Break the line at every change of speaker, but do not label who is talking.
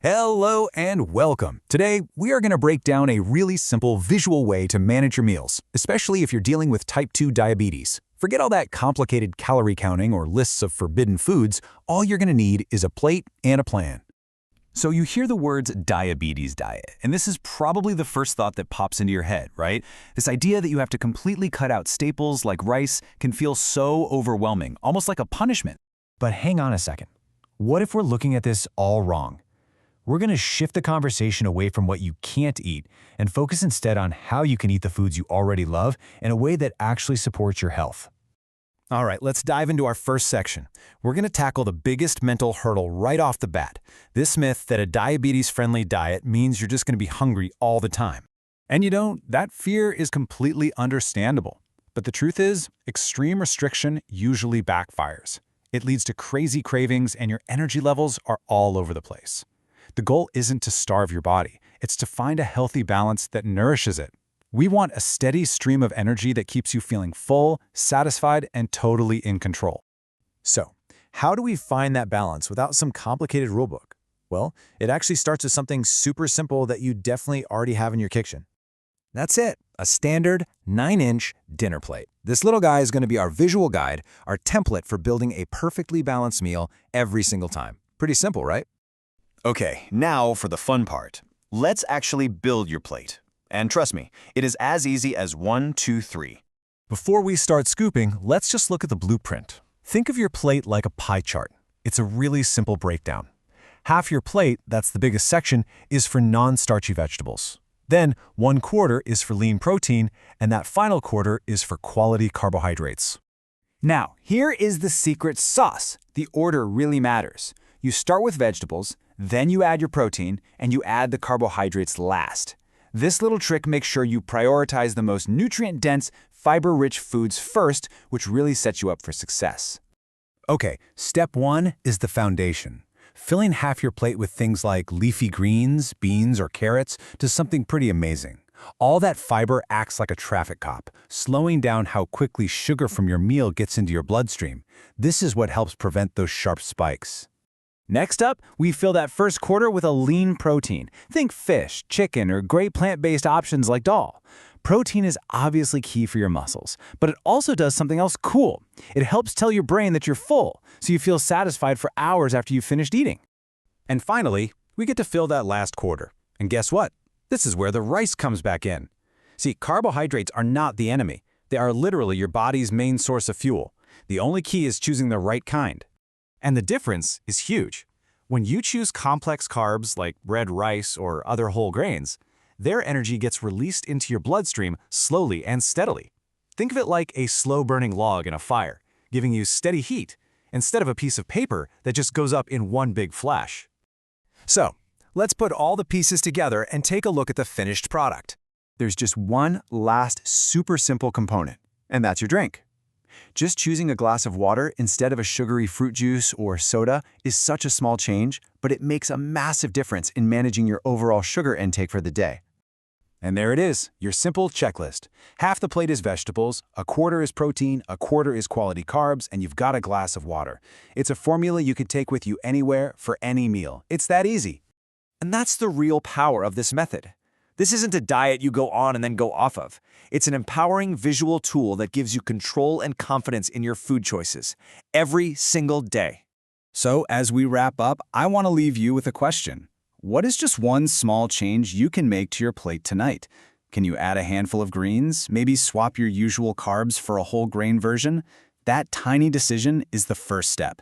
Hello and welcome. Today, we are going to break down a really simple visual way to manage your meals, especially if you're dealing with type 2 diabetes. Forget all that complicated calorie counting or lists of forbidden foods. All you're going to need is a plate and a plan. So you hear the words diabetes diet, and this is probably the first thought that pops into your head, right? This idea that you have to completely cut out staples like rice can feel so overwhelming, almost like a punishment.
But hang on a second. What if we're looking at this all wrong? We're going to shift the conversation away from what you can't eat and focus instead on how you can eat the foods you already love in a way that actually supports your health.
All right, let's dive into our first section. We're going to tackle the biggest mental hurdle right off the bat. This myth that a diabetes-friendly diet means you're just going to be hungry all the time.
And that fear is completely understandable. But the truth is, extreme restriction usually backfires. It leads to crazy cravings and your energy levels are all over the place. The goal isn't to starve your body, it's to find a healthy balance that nourishes it. We want a steady stream of energy that keeps you feeling full, satisfied, and totally in control.
So, how do we find that balance without some complicated rulebook? Well, it actually starts with something super simple that you definitely already have in your kitchen. That's it, a standard 9-inch dinner plate. This little guy is going to be our visual guide, our template for building a perfectly balanced meal every single time. Pretty simple, right?
Okay, now for the fun part. Let's actually build your plate. And trust me, it is as easy as 1, 2, 3.
Before we start scooping, let's just look at the blueprint. Think of your plate like a pie chart. It's a really simple breakdown. Half your plate, that's the biggest section, is for non-starchy vegetables. Then 1/4 is for lean protein, and that final quarter is for quality carbohydrates.
Now, here is the secret sauce. The order really matters. You start with vegetables, then you add your protein, and you add the carbohydrates last. This little trick makes sure you prioritize the most nutrient-dense, fiber-rich foods first, which really sets you up for success.
Okay, step 1 is the foundation. Filling half your plate with things like leafy greens, beans, or carrots does something pretty amazing. All that fiber acts like a traffic cop, slowing down how quickly sugar from your meal gets into your bloodstream. This is what helps prevent those sharp spikes.
Next up, we fill that first quarter with a lean protein. Think fish, chicken, or great plant-based options like dal. Protein is obviously key for your muscles, but it also does something else cool. It helps tell your brain that you're full, so you feel satisfied for hours after you've finished eating.
And finally, we get to fill that last quarter. And guess what? This is where the rice comes back in. See, carbohydrates are not the enemy. They are literally your body's main source of fuel. The only key is choosing the right kind. And the difference is huge. When you choose complex carbs like red rice or other whole grains, their energy gets released into your bloodstream slowly and steadily. Think of it like a slow-burning log in a fire, giving you steady heat instead of a piece of paper that just goes up in one big flash. So, let's put all the pieces together and take a look at the finished product.
There's just one last super simple component, and that's your drink. Just choosing a glass of water instead of a sugary fruit juice or soda is such a small change, but it makes a massive difference in managing your overall sugar intake for the day. And there it is, your simple checklist. Half the plate is vegetables, 1/4 is protein, 1/4 is quality carbs, and you've got a glass of water. It's a formula you can take with you anywhere for any meal. It's that easy.
And that's the real power of this method. This isn't a diet you go on and then go off of. It's an empowering visual tool that gives you control and confidence in your food choices every single day.
So as we wrap up, I want to leave you with a question. What is just one small change you can make to your plate tonight? Can you add a handful of greens? Maybe swap your usual carbs for a whole grain version? That tiny decision is the first step.